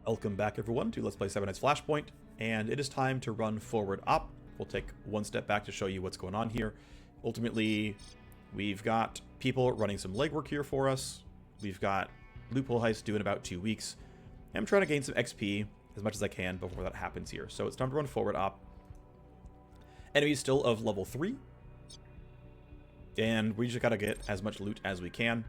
Welcome back everyone to Let's Play 7 Nights Flashpoint, and it is time to run forward up. We'll take one step back to show you what's going on here. Ultimately, we've got people running some legwork here for us. We've got loophole heist due in about 2 weeks. I'm trying to gain some XP as much as I can before that happens here. So it's time to run forward up. Enemies still of level 3. And we just gotta get as much loot as we can.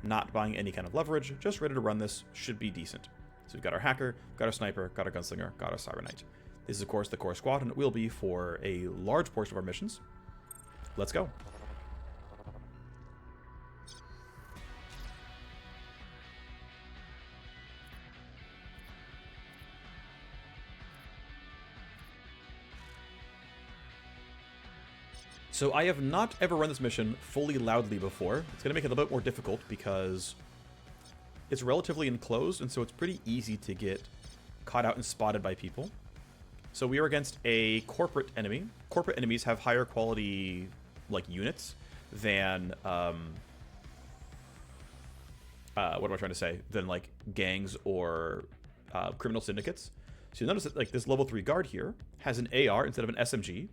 Not buying any kind of leverage, just ready to run this. Should be decent. So we've got our hacker, got our sniper, got our gunslinger, got our cyber knight. This is of course the core squad, and it will be for a large portion of our missions. Let's go. So I have not ever run this mission fully loudly before. It's going to make it a little bit more difficult because it's relatively enclosed, and so it's pretty easy to get caught out and spotted by people. So we are against a corporate enemy. Corporate enemies have higher quality, like, units than, what am I trying to say? Than, like, gangs or criminal syndicates. So you notice that, like, this level 3 guard here has an AR instead of an SMG.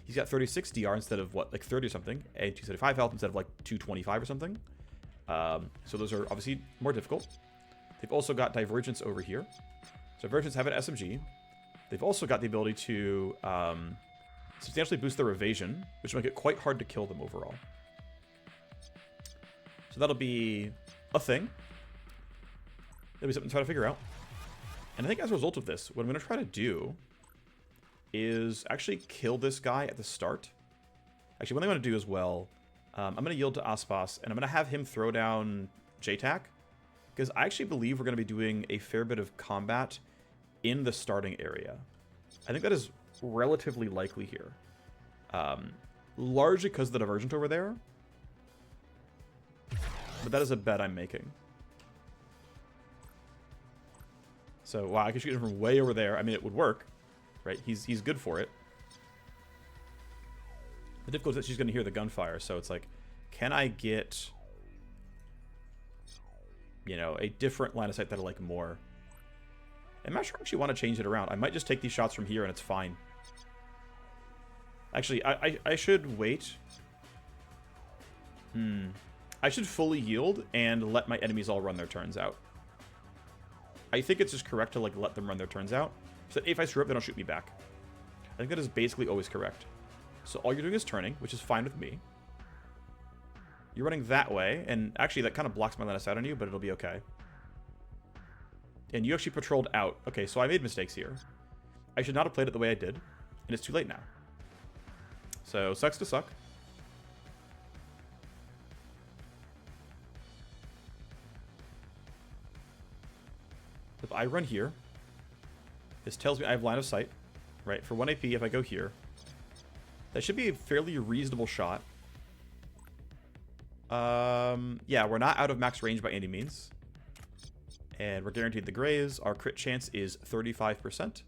He's got 36 DR instead of, what, like 30 or something, and 275 health instead of, like, 225 or something. So those are obviously more difficult. They've also got Divergence over here. So Divergence have an SMG. They've also got the ability to substantially boost their evasion, which will make it quite hard to kill them overall. So that'll be a thing. That'll be something to try to figure out. And I think as a result of this, what I'm going to try to do is actually kill this guy at the start. Actually, what I'm going to do as well, I'm going to yield to Aspas, and I'm going to have him throw down JTAC, because I actually believe we're going to be doing a fair bit of combat in the starting area. I think that is relatively likely here. Largely because of the Divergent over there. But that is a bet I'm making. So, wow, I can shoot him from way over there. I mean, it would work, right? He's good for it. The difficulty is that she's going to hear the gunfire, so it's like, can I get, you know, a different line of sight that I like more? I'm not sure I actually want to change it around. I might just take these shots from here and it's fine. Actually, I should wait. I should fully yield and let my enemies all run their turns out. I think it's just correct to, like, let them run their turns out, so that if I screw up, they don't shoot me back. I think that is basically always correct. So all you're doing is turning, which is fine with me. You're running that way, and actually that kind of blocks my line of sight on you, but it'll be okay. And you actually patrolled out. Okay, so I made mistakes here. I should not have played it the way I did, and it's too late now. So, sucks to suck. If I run here, this tells me I have line of sight, right? For 1 AP, if I go here, that should be a fairly reasonable shot. Yeah, we're not out of max range by any means. And we're guaranteed the graze. Our crit chance is 35%.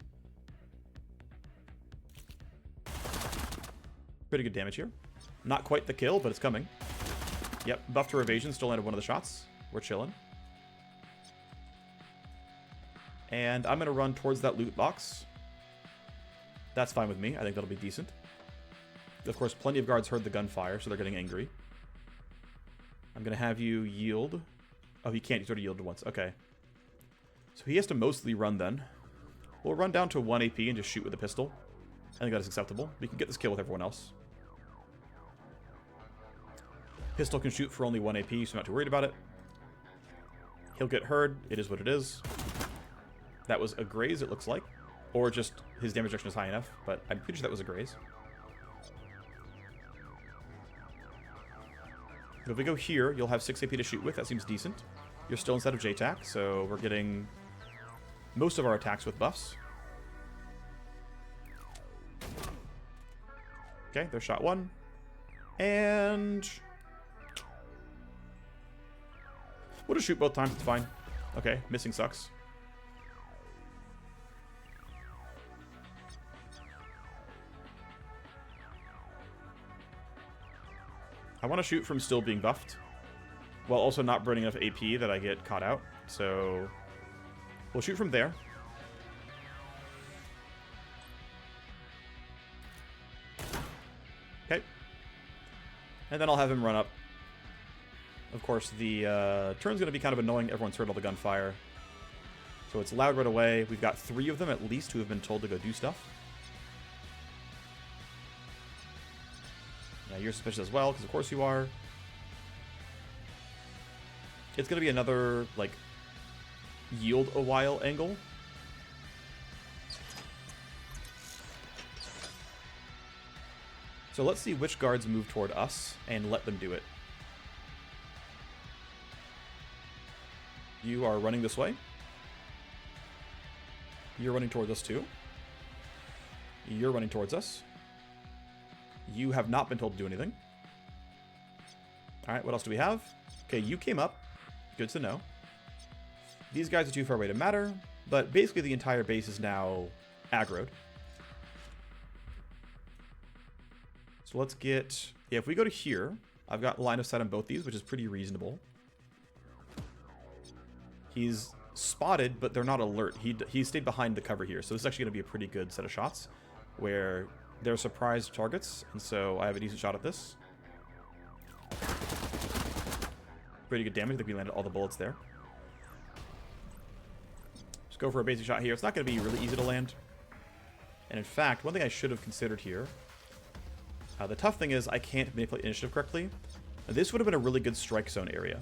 Pretty good damage here. Not quite the kill, but it's coming. Yep, buff to evasion, still landed one of the shots. We're chilling. And I'm going to run towards that loot box. That's fine with me. I think that'll be decent. Of course, plenty of guards heard the gunfire, so they're getting angry. I'm going to have you yield. Oh, he can't. He's already yielded once. Okay. So he has to mostly run then. We'll run down to 1 AP and just shoot with a pistol. I think that is acceptable. We can get this kill with everyone else. Pistol can shoot for only 1 AP, so I'm not too worried about it. He'll get heard. It is what it is. That was a graze, it looks like. Or just his damage reduction is high enough, but I'm pretty sure that was a graze. If we go here, you'll have 6 AP to shoot with. That seems decent. You're still inside of JTAC, so we're getting most of our attacks with buffs. Okay, there's shot 1. And we'll just shoot both times, it's fine. Okay, missing sucks. I want to shoot from still being buffed, while also not burning enough AP that I get caught out. So we'll shoot from there. And then I'll have him run up. Of course, the turn's going to be kind of annoying. Everyone's heard all the gunfire. So it's loud right away. We've got 3 of them at least who have been told to go do stuff. Yeah, you're suspicious as well, because of course you are. It's going to be another, like, yield a while angle. So let's see which guards move toward us and let them do it. You are running this way. You're running towards us too. You're running towards us. You have not been told to do anything. Alright, what else do we have? Okay, you came up. Good to know. These guys are too far away to matter, but basically the entire base is now aggroed. So let's get... Yeah, if we go to here, I've got line of sight on both these, which is pretty reasonable. He's spotted, but they're not alert. He stayed behind the cover here, so this is actually going to be a pretty good set of shots where they're surprised targets, and so I have a decent shot at this. Pretty good damage. I think we landed all the bullets there. Just go for a basic shot here. It's not going to be really easy to land. And in fact, one thing I should have considered here, the tough thing is I can't manipulate initiative correctly. This would have been a really good strike zone area,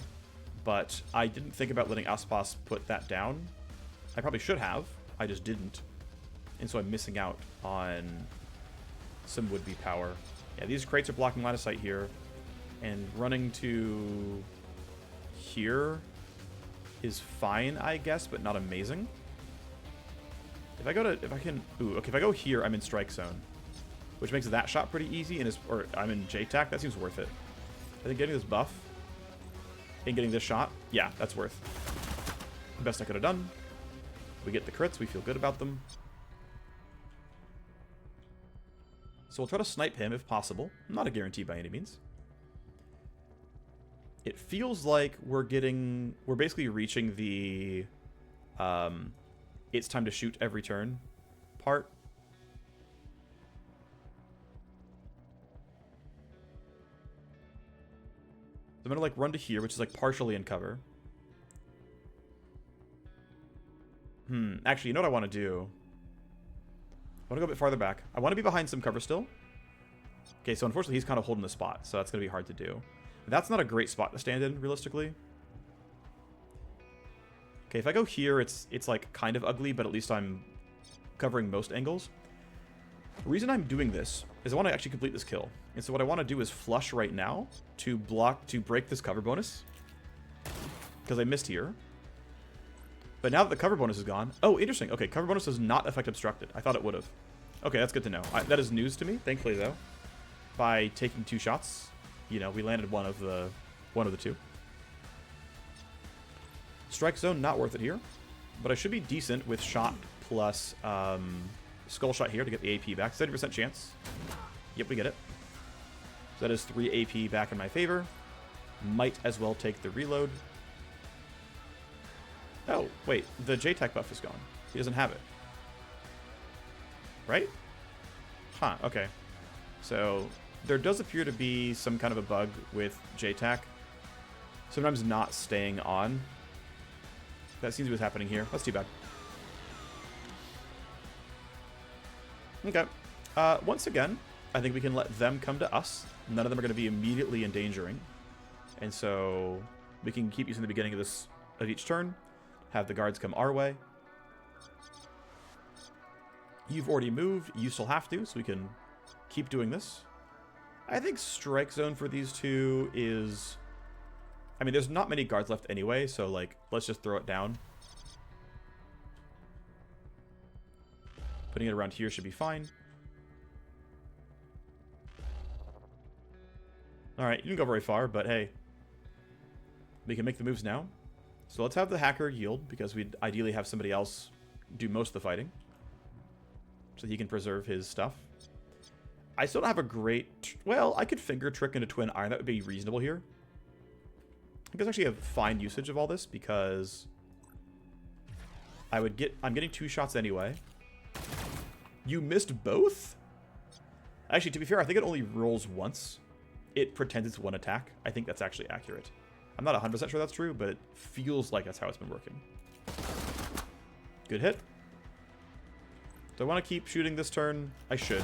but I didn't think about letting Aspas put that down. I probably should have. I just didn't. And so I'm missing out on some would-be power. Yeah, these crates are blocking line of sight here. And running to here is fine, I guess, but not amazing. If I go here, I'm in strike zone, which makes that shot pretty easy, or I'm in JTAC. That seems worth it. I think getting this buff and getting this shot, yeah, that's worth the best I could have done. We get the crits, we feel good about them. So we'll try to snipe him if possible. Not a guarantee by any means. It feels like we're basically reaching the it's time to shoot every turn part. I'm gonna like run to here, which is like partially in cover. Actually, you know what I want to do? I want to go a bit farther back. I want to be behind some cover still. Okay, so unfortunately he's kind of holding the spot, so that's gonna be hard to do. That's not a great spot to stand in, realistically. Okay, if I go here, it's like kind of ugly, but at least I'm covering most angles. The reason I'm doing this is I want to actually complete this kill. And so what I want to do is flush right now to break this cover bonus. Because I missed here. But now that the cover bonus is gone... Oh, interesting. Okay, cover bonus does not affect obstructed. I thought it would have. Okay, that's good to know. That is news to me, thankfully, though. By taking 2 shots, you know, we landed one of the 2. Strike zone, not worth it here. But I should be decent with shot plus skull shot here to get the AP back. 70% chance. Yep, we get it. So that is 3 AP back in my favor. Might as well take the reload. Oh, wait. The JTAC buff is gone. He doesn't have it. Right? Huh, okay. So there does appear to be some kind of a bug with JTAC. Sometimes not staying on. That seems to be what's happening here. That's too bad. Okay. Once again, I think we can let them come to us. None of them are going to be immediately endangering. And so we can keep using the beginning of each turn. Have the guards come our way. You've already moved. You still have to, so we can keep doing this. I think strike zone for these two is... I mean, there's not many guards left anyway, so, like, let's just throw it down. Putting it around here should be fine. Alright, you didn't go very far, but hey. We can make the moves now. So let's have the hacker yield, because we'd ideally have somebody else do most of the fighting. So he can preserve his stuff. I still don't have a great... Well, I could finger trick into Twin Iron. That would be reasonable here. I guess actually have fine usage of all this, because... I'm getting 2 shots anyway. You missed both? Actually, to be fair, I think it only rolls once. it pretends it's one attack. I think that's actually accurate. I'm not 100% sure that's true, but it feels like that's how it's been working. Good hit. Do I want to keep shooting this turn? I should.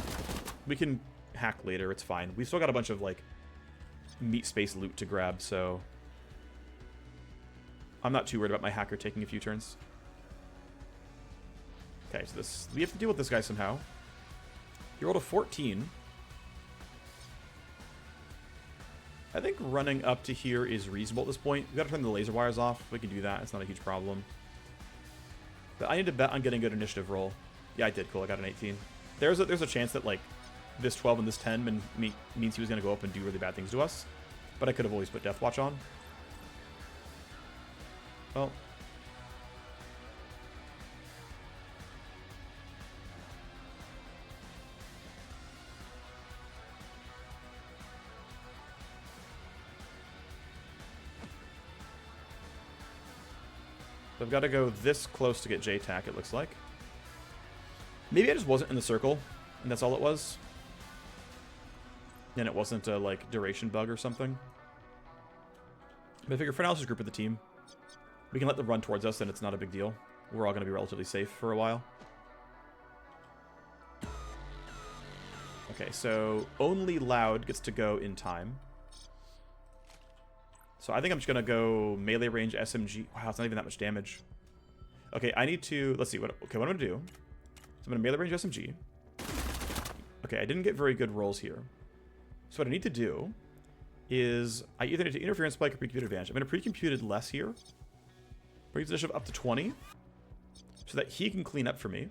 We can hack later. It's fine. We've still got a bunch of, like, meat space loot to grab, so I'm not too worried about my hacker taking a few turns. Okay, so this, we have to deal with this guy somehow. He rolled a 14. I think running up to here is reasonable at this point. We've got to turn the laser wires off. We can do that. It's not a huge problem. But I need to bet on getting a good initiative roll. Yeah, I did. Cool. I got an 18. There's a chance that, like, this 12 and this 10 means he was going to go up and do really bad things to us. But I could have always put Death Watch on. Well. So I've got to go this close to get J-Tac, it looks like. Maybe I just wasn't in the circle, and that's all it was. And it wasn't a, like, duration bug or something. But I figure for now, let's just group with the team. We can let them run towards us, and it's not a big deal. We're all going to be relatively safe for a while. Okay, so only Loud gets to go in time. So I think I'm just going to go melee range SMG. Wow, it's not even that much damage. Okay, I need to... Let's see. What I'm going to do. So I'm going to melee range SMG. Okay, I didn't get very good rolls here. So what I need to do is I either need to interference spike or pre-compute advantage. I'm going to pre-compute less here. Bring the initiative up to 20. So that he can clean up for me. And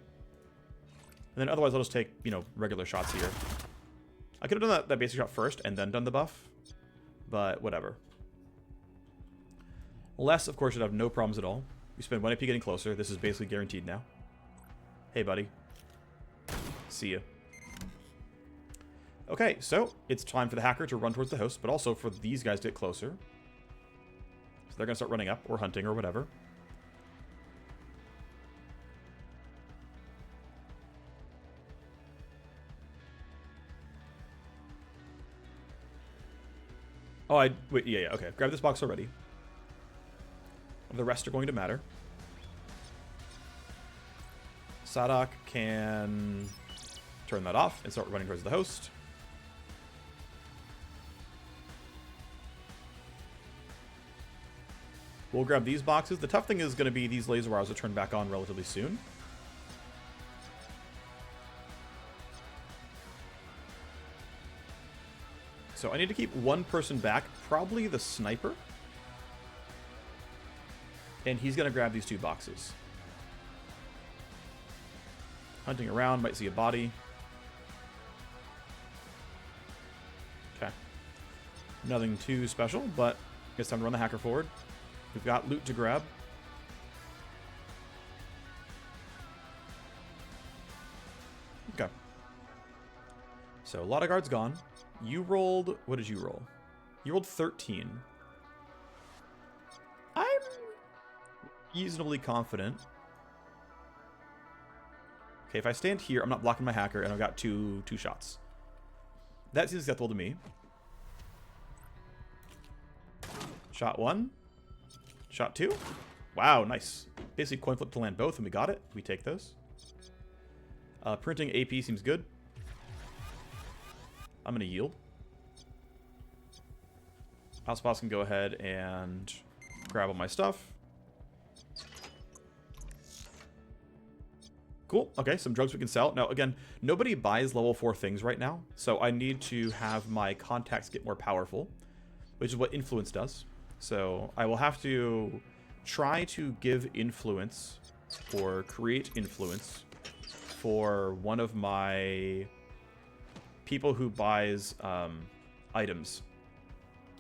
then otherwise I'll just take, you know, regular shots here. I could have done that basic shot first and then done the buff. But whatever. Less, of course, should have no problems at all. We spend 1 AP getting closer. This is basically guaranteed now. Hey, buddy. See ya. Okay, so it's time for the hacker to run towards the host, but also for these guys to get closer. So they're going to start running up or hunting or whatever. Oh, wait, yeah, okay. Grab this box already. The rest are going to matter. Sadak can turn that off and start running towards the host. We'll grab these boxes. The tough thing is going to be these laser wires will turn back on relatively soon. So I need to keep one person back, probably the sniper. And he's going to grab these 2 boxes. Hunting around, might see a body. Okay. Nothing too special, but it's time to run the hacker forward. We've got loot to grab. Okay. So, a lot of guards gone. You rolled... What did you roll? You rolled 13. I'm reasonably confident. Okay, if I stand here, I'm not blocking my hacker, and I've got two shots. That seems acceptable to me. Shot 1. Shot 2. Wow, nice. Basically coin flip to land both, and we got it. We take those. Printing AP seems good. I'm going to yield. House Boss can go ahead and grab all my stuff. Cool. Okay, some drugs we can sell. Now, again, nobody buys level 4 things right now, so I need to have my contacts get more powerful, which is what influence does. So I will have to try to give influence or create influence for one of my people who buys items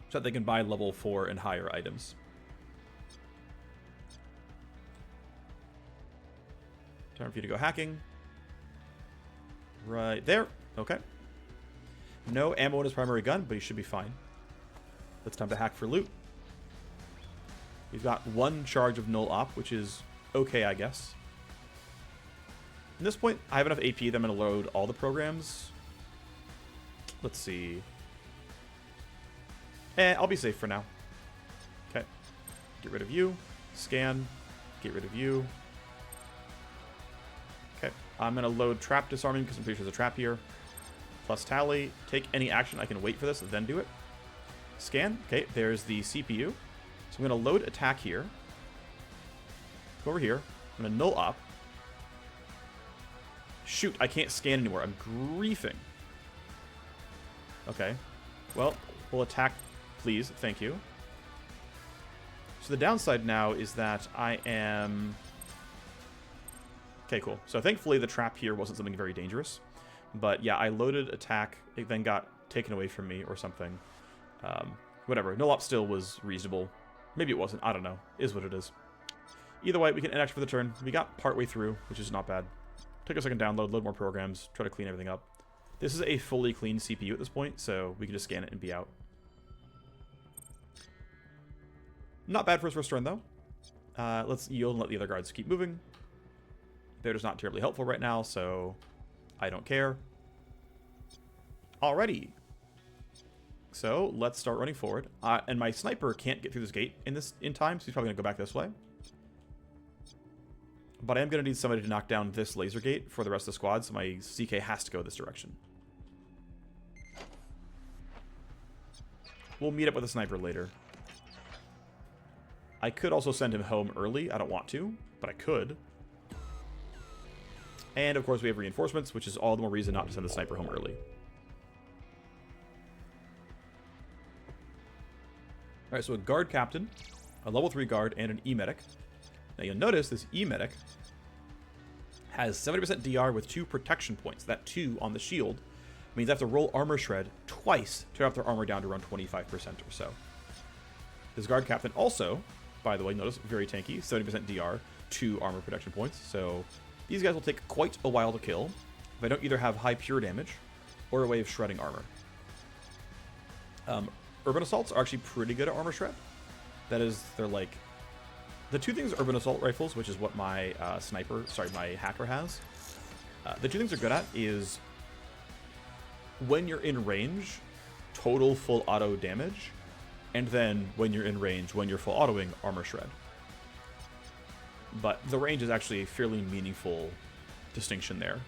so that they can buy level 4 and higher items. Time for you to go hacking. Right there. Okay. No ammo in his primary gun, but he should be fine. It's time to hack for loot. We've got 1 charge of null op, which is okay, I guess. At this point, I have enough AP that I'm going to load all the programs. Let's see. I'll be safe for now. Okay. Get rid of you. Scan. Get rid of you. Okay. I'm going to load trap disarming because I'm pretty sure there's a trap here. Plus tally. Take any action. I can wait for this, then do it. Scan. Okay, there's the CPU. So I'm going to load attack here. Go over here. I'm going to null op. Shoot, I can't scan anymore. I'm griefing. Okay. Well, we'll attack, please. Thank you. So the downside now is that I am... Okay, cool. So thankfully the trap here wasn't something very dangerous. But yeah, I loaded attack. It then got taken away from me or something. Whatever. Null op still was reasonable. Maybe it wasn't. I don't know. Is what it is. Either way, we can end action for the turn. We got partway through, which is not bad. Take a second download, load more programs, try to clean everything up. This is a fully clean CPU at this point, so we can just scan it and be out. Not bad for his first turn, though. Let's yield and let the other guards keep moving. They're just not terribly helpful right now, so I don't care. Alrighty. So let's start running forward. And my sniper can't get through this gate in time, so he's probably going to go back this way. But I am going to need somebody to knock down this laser gate for the rest of the squad, so my CK has to go this direction. We'll meet up with a sniper later. I could also send him home early. I don't want to, but I could. And, of course, we have reinforcements, which is all the more reason not to send the sniper home early. Alright, so a guard captain, a level 3 guard, and an E-medic. Now you'll notice this E-medic has 70% DR with 2 protection points. That 2 on the shield means I have to roll armor shred twice to have their armor down to around 25% or so. This guard captain also, by the way, notice, very tanky, 70% DR, 2 armor protection points. So these guys will take quite a while to kill if I don't either have high pure damage or a way of shredding armor. Urban assaults are actually pretty good at armor shred. That is, they're like... The two things are urban assault rifles, which is what my my hacker has. The two things they're good at is when you're in range, total full auto damage, and then when you're in range, when you're full autoing, armor shred. But the range is actually a fairly meaningful distinction there.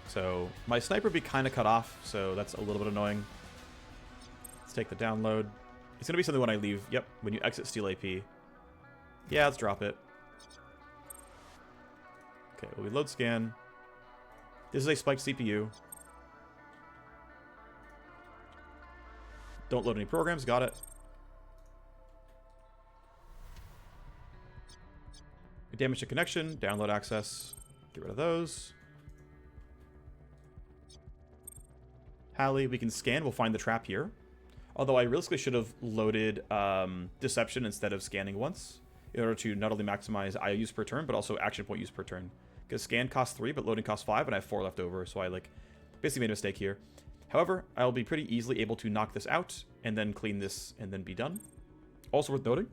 So my sniper would be kind of cut off, so that's a little bit annoying. Let's take the download. It's going to be something when I leave. Yep, when you exit steal AP. Yeah, let's drop it. Okay, well, we load scan. This is a spiked CPU. Don't load any programs. Got it. Damage to connection. Download access. Get rid of those. Hallie, we can scan. We'll find the trap here. Although I realistically should have loaded Deception instead of scanning once in order to not only maximize IO use per turn, but also action point use per turn. Because scan costs 3, but loading costs 5, and I have 4 left over, so I basically made a mistake here. However, I'll be pretty easily able to knock this out, and then clean this, and then be done. Also worth noting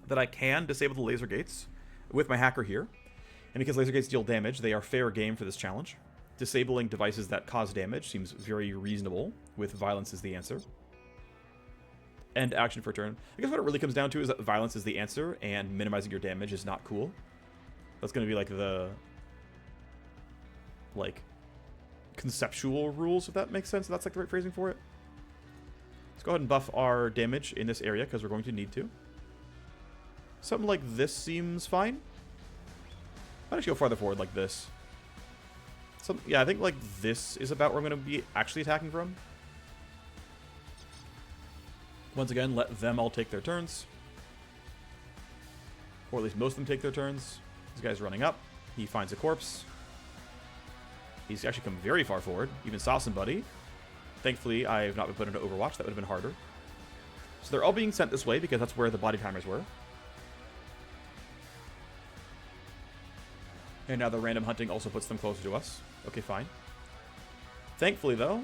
that I can disable the laser gates with my hacker here. And because laser gates deal damage, they are fair game for this challenge. Disabling devices that cause damage seems very reasonable, with violence as the answer. End action for turn. I guess what it really comes down to is that violence is the answer, and minimizing your damage is not cool. That's going to be like the conceptual rules, if that makes sense. That's like the right phrasing for it. Let's go ahead and buff our damage in this area, because we're going to need to. Something like this seems fine. I'd actually go farther forward like this. Yeah, I think like this is about where I'm going to be actually attacking from. Once again, let them all take their turns. Or at least most of them take their turns. This guy's running up. He finds a corpse. He's actually come very far forward. Even saw somebody. Thankfully, I have not been put into Overwatch. That would have been harder. So they're all being sent this way because that's where the body timers were. And now the random hunting also puts them closer to us. Okay, fine. Thankfully, though,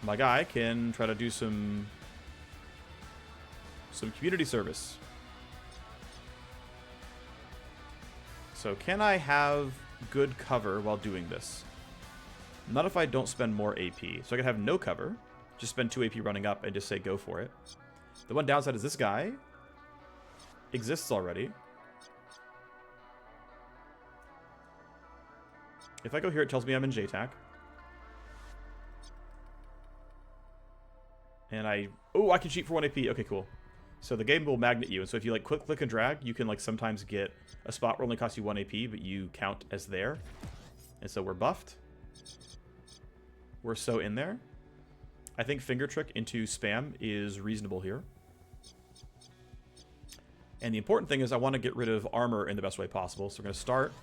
my guy can try to do some community service. So can I have good cover while doing this? Not if I don't spend more AP. So I could have no cover, just spend 2 AP running up and just say go for it. The one downside is this guy exists already. If I go here, it tells me I'm in JTAC. And I can cheat for 1 AP. Okay, cool. So the game will magnet you, and so if you like click and drag, you can like sometimes get a spot where only costs you 1 AP, but you count as there. And so we're buffed. We're so in there. I think finger trick into spam is reasonable here. And the important thing is I want to get rid of armor in the best way possible. So we're going to start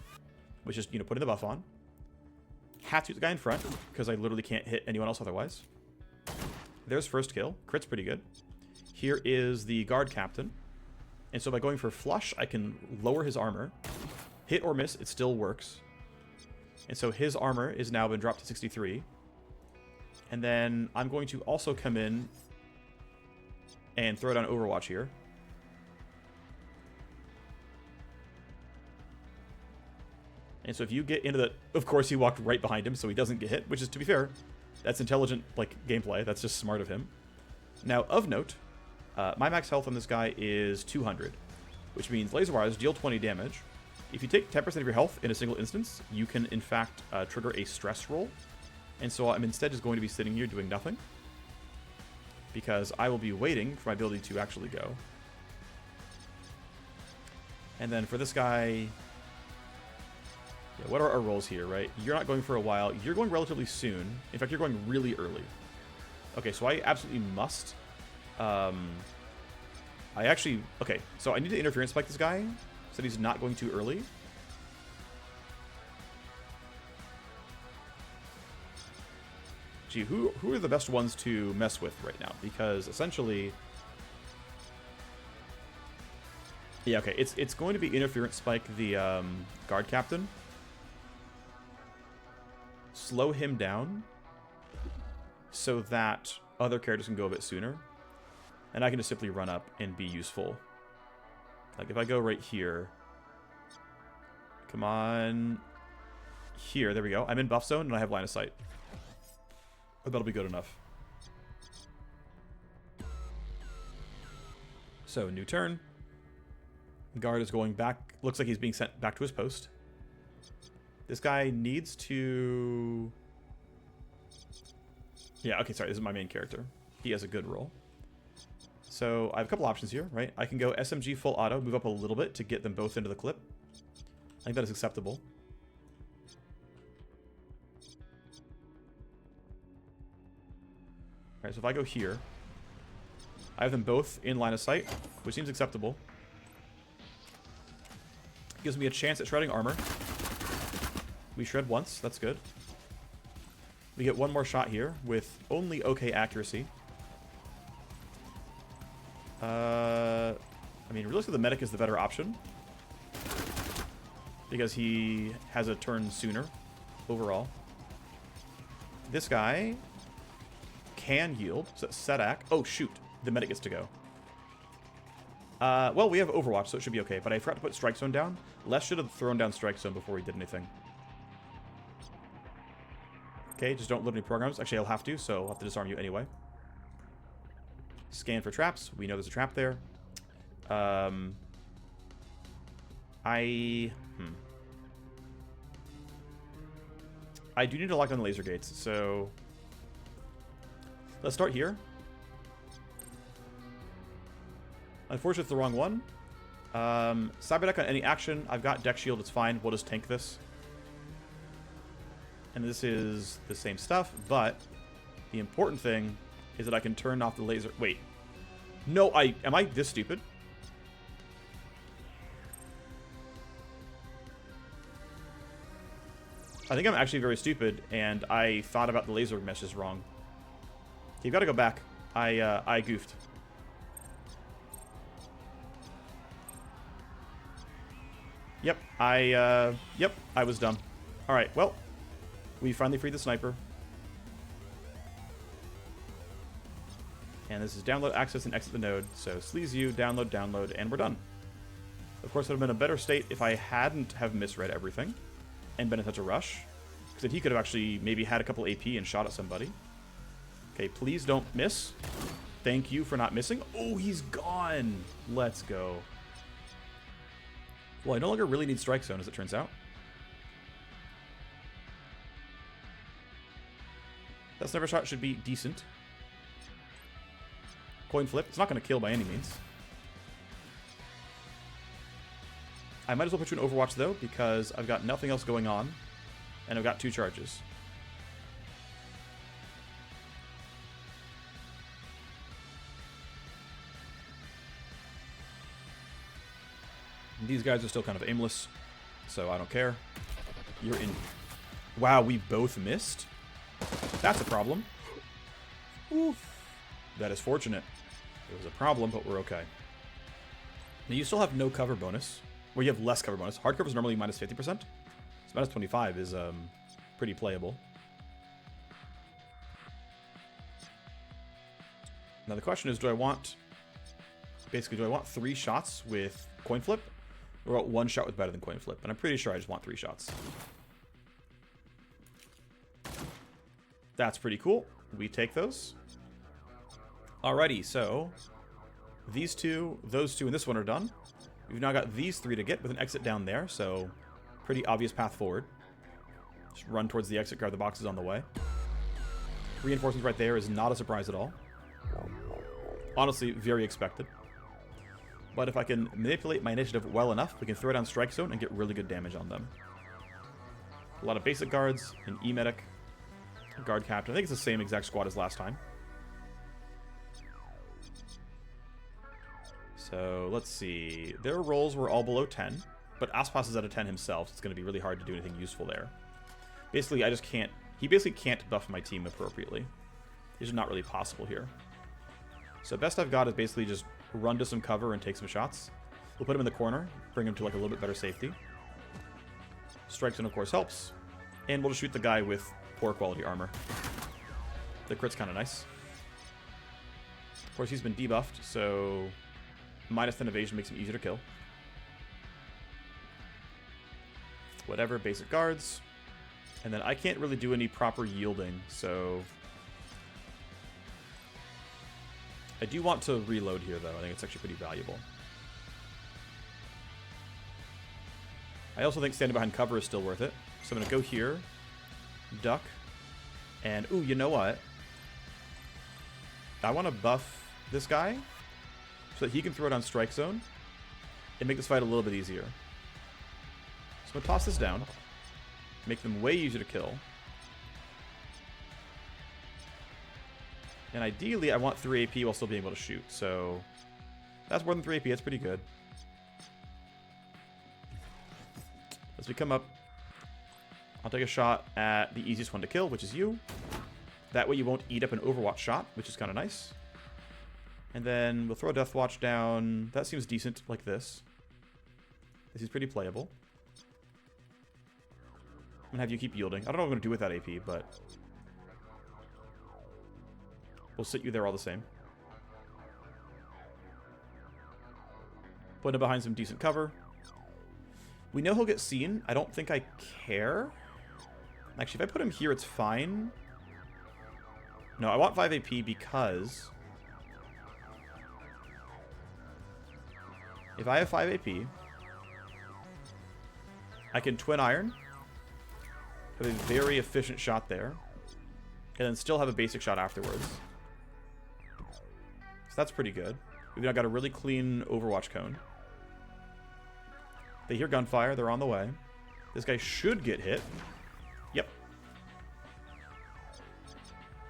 with just, putting the buff on. Have to use the guy in front, because I literally can't hit anyone else otherwise. There's first kill. Crit's pretty good. Here is the guard captain. And so by going for flush, I can lower his armor. Hit or miss, it still works. And so his armor is now been dropped to 63. And then I'm going to also come in and throw down Overwatch here. And so if you get into the... Of course, he walked right behind him, so he doesn't get hit, which is, to be fair, that's intelligent, gameplay. That's just smart of him. Now, of note, my max health on this guy is 200, which means laser wires deal 20 damage. If you take 10% of your health in a single instance, you can, in fact, trigger a stress roll. And so I'm instead just going to be sitting here doing nothing, because I will be waiting for my ability to actually go. And then for this guy... Yeah, what are our rolls here, right? You're not going for a while. You're going relatively soon. In fact, you're going really early. Okay, so I absolutely must... Okay, so I need to interference spike this guy so that he's not going too early. Gee, who are the best ones to mess with right now? Because essentially... Yeah, okay, it's going to be interference spike the guard captain. Slow him down so that other characters can go a bit sooner. And I can just simply run up and be useful. Like if I go right here. Come on. Here, there we go. I'm in buff zone and I have line of sight. That'll be good enough. So, new turn. Guard is going back. Looks like he's being sent back to his post. This guy needs to... Yeah, okay, sorry. This is my main character. He has a good roll. So, I have a couple options here, right? I can go SMG full auto, move up a little bit to get them both into the clip. I think that is acceptable. Alright, so if I go here, I have them both in line of sight, which seems acceptable. Gives me a chance at shredding armor. We shred once, that's good. We get one more shot here with only okay accuracy. I mean, realistically, the medic is the better option, because he has a turn sooner overall. This guy can yield. So Sedak. Oh, shoot. The medic gets to go. Well, we have Overwatch, so it should be okay. But I forgot to put Strike Zone down. Les should have thrown down Strike Zone before he did anything. Okay, just don't load any programs. Actually, I'll have to, so I'll have to disarm you anyway. Scan for traps. We know there's a trap there. I do need to lock down the laser gates, so... Let's start here. Unfortunately, it's the wrong one. Cyber deck on any action. I've got deck shield, it's fine. We'll just tank this. And this is the same stuff, but the important thing is that I can turn off the laser. Wait. No, am I this stupid? I think I'm actually very stupid, and I thought about the laser meshes wrong. You've got to go back. I goofed. Yep, I was dumb. Alright, well, we finally freed the sniper. And this is download, access, and exit the node. So sleaze you, download, download, and we're done. Of course, it would have been a better state if I hadn't have misread everything and been in such a rush. Because then he could have actually maybe had a couple AP and shot at somebody. Okay, please don't miss. Thank you for not missing. Oh, he's gone. Let's go. Well, I no longer really need strike zone, as it turns out. That sniper shot should be decent. Coin flip. It's not going to kill by any means. I might as well put you in Overwatch, though, because I've got nothing else going on. And I've got 2 charges. These guys are still kind of aimless, so I don't care. You're in. Wow, we both missed? That's a problem. Oof. That is fortunate. It was a problem, but we're okay. Now, you still have no cover bonus. Well, you have less cover bonus. Hard cover is normally minus 50%. So minus 25 is pretty playable. Now, the question is, do I want 3 shots with coin flip? Or about 1 shot with better than coin flip? And I'm pretty sure I just want 3 shots. That's pretty cool. We take those. Alrighty, so these 2, those 2, and this one are done. We've now got these 3 to get with an exit down there, so pretty obvious path forward. Just run towards the exit, grab the boxes on the way. Reinforcements right there is not a surprise at all. Honestly, very expected. But if I can manipulate my initiative well enough, we can throw down strike zone and get really good damage on them. A lot of basic guards, an E-medic, guard captain. I think it's the same exact squad as last time. So let's see. Their rolls were all below 10, but Aspas is at a 10 himself. So it's going to be really hard to do anything useful there. Basically, I just can't. He basically can't buff my team appropriately. It's just not really possible here. So best I've got is basically just run to some cover and take some shots. We'll put him in the corner, bring him to like a little bit better safety. Strike zone, of course, helps. And we'll just shoot the guy with poor quality armor. The crit's kind of nice. Of course, he's been debuffed, so minus 10 evasion makes him easier to kill. Whatever, basic guards. And then I can't really do any proper yielding, so I do want to reload here, though. I think it's actually pretty valuable. I also think standing behind cover is still worth it. So I'm going to go here, duck, and ooh, you know what? I want to buff this guy so that he can throw it on strike zone and make this fight a little bit easier. So I'm going to toss this down, make them way easier to kill. And ideally, I want 3 AP while still being able to shoot. So that's more than 3 AP. That's pretty good. As we come up, I'll take a shot at the easiest one to kill, which is you. That way you won't eat up an Overwatch shot, which is kind of nice. And then we'll throw a Death Watch down. That seems decent, like this. This is pretty playable. I'm going to have you keep yielding. I don't know what I'm going to do with that AP, but we'll sit you there all the same. Put him behind some decent cover. We know he'll get seen. I don't think I care. Actually, if I put him here, it's fine. No, I want 5 AP because if I have 5 AP, I can twin iron, have a very efficient shot there, and then still have a basic shot afterwards. So that's pretty good. We've now got a really clean Overwatch cone. They hear gunfire. They're on the way. This guy should get hit. Yep.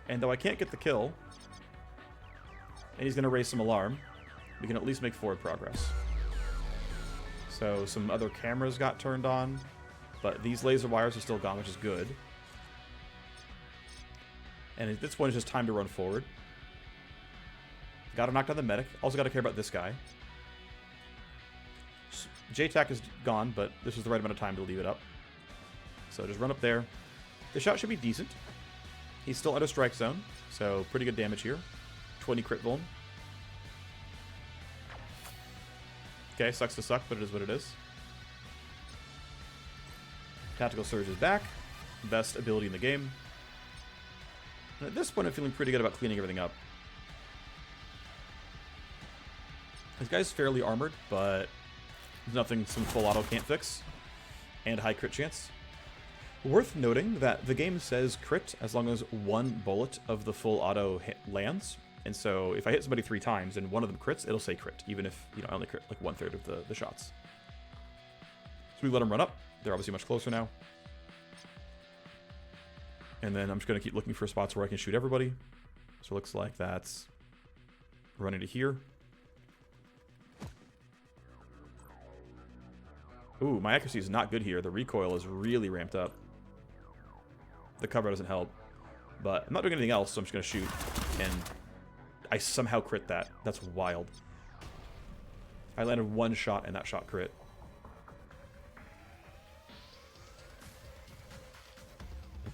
And though I can't get the kill, and he's going to raise some alarm, we can at least make forward progress. So some other cameras got turned on, but these laser wires are still gone, which is good. And at this point, it's just time to run forward. Got to knock down the medic. Also got to care about this guy. JTAC is gone, but this is the right amount of time to leave it up. So just run up there. The shot should be decent. He's still under strike zone, so pretty good damage here. 20 crit vuln. Okay, sucks to suck, but it is what it is. Tactical Surge is back. best ability in the game. And at this point, I'm feeling pretty good about cleaning everything up. This guy's fairly armored, but there's nothing some full auto can't fix. And high crit chance. Worth noting that the game says crit as long as one bullet of the full auto lands. And so if I hit somebody 3 times and one of them crits, it'll say crit, even if, you know, I only crit like 1/3 of the shots. So we let them run up. They're obviously much closer now. And then I'm just going to keep looking for spots where I can shoot everybody. So it looks like that's running to here. Ooh, my accuracy is not good here. The recoil is really ramped up. The cover doesn't help. But I'm not doing anything else, so I'm just going to shoot. And I somehow crit that. That's wild. I landed 1 shot and that shot crit.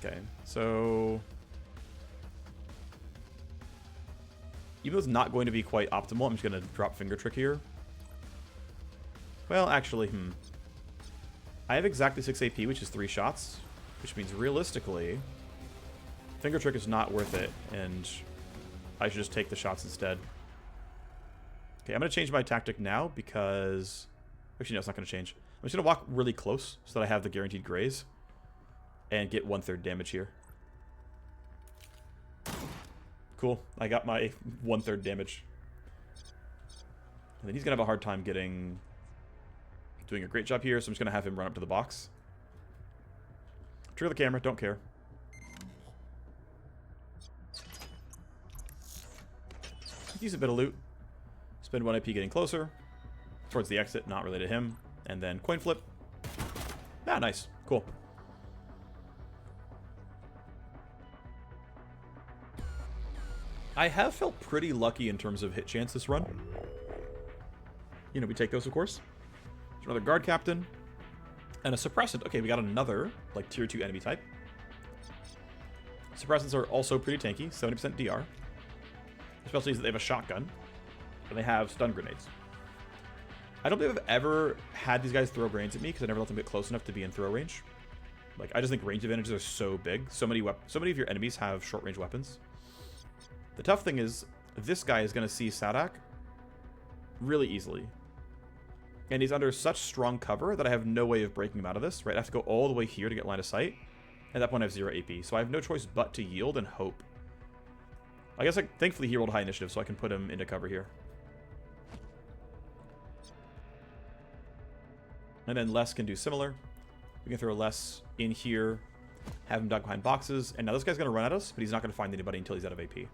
Okay, so even though it's not going to be quite optimal, I'm just going to drop Finger Trick here. Well, actually, I have exactly 6 AP, which is 3 shots, which means realistically, Finger Trick is not worth it, and I should just take the shots instead. Okay, I'm going to change my tactic now because... Actually, no, it's not going to change. I'm just going to walk really close so that I have the guaranteed graze. And get 1/3 damage here. Cool. I got my 1/3 damage. And then he's going to have a hard time doing a great job here, so I'm just going to have him run up to the box. Trigger the camera, don't care. Decent bit of loot. Spend 1 AP getting closer. Towards the exit, not related to him. And then coin flip. Ah, nice. Cool. I have felt pretty lucky in terms of hit chance this run. You know, we take those, of course. There's another guard captain. And a suppressant. Okay, we got another, like, tier 2 enemy type. Suppressants are also pretty tanky, 70% DR. Especially as they have a shotgun. And they have stun grenades. I don't believe I've ever had these guys throw grenades at me, because I never let them get close enough to be in throw range. Like, I just think range advantages are so big. So many of your enemies have short-range weapons. The tough thing is, this guy is going to see Sadak really easily. And he's under such strong cover that I have no way of breaking him out of this, right? I have to go all the way here to get line of sight. At that point, I have 0 AP. So I have no choice but to yield and hope. I guess, like, thankfully, he rolled high initiative, so I can put him into cover here. And then Les can do similar. We can throw Les in here, have him duck behind boxes. And now this guy's going to run at us, but he's not going to find anybody until he's out of AP.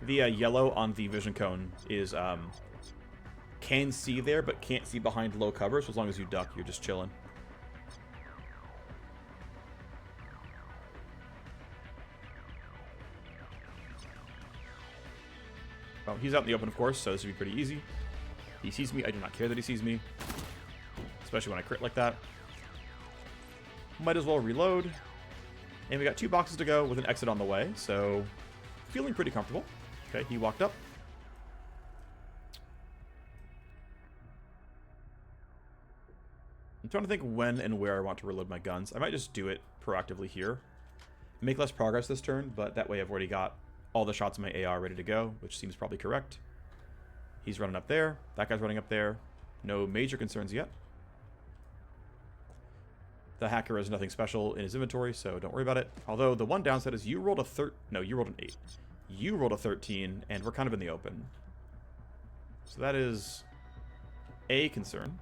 The yellow on the vision cone is can see there, but can't see behind low cover. So as long as you duck, you're just chilling. Well, he's out in the open, of course, so this would be pretty easy. He sees me. I do not care that he sees me, especially when I crit like that. Might as well reload. And we got 2 boxes to go with an exit on the way, so feeling pretty comfortable. Okay, he walked up. I'm trying to think when and where I want to reload my guns. I might just do it proactively here. Make less progress this turn, but that way I've already got all the shots in my AR ready to go, which seems probably correct. He's running up there. That guy's running up there. No major concerns yet. The hacker has nothing special in his inventory, so don't worry about it. Although the one downside is you rolled you rolled an 8. You rolled a 13, and we're kind of in the open. So that is a concern.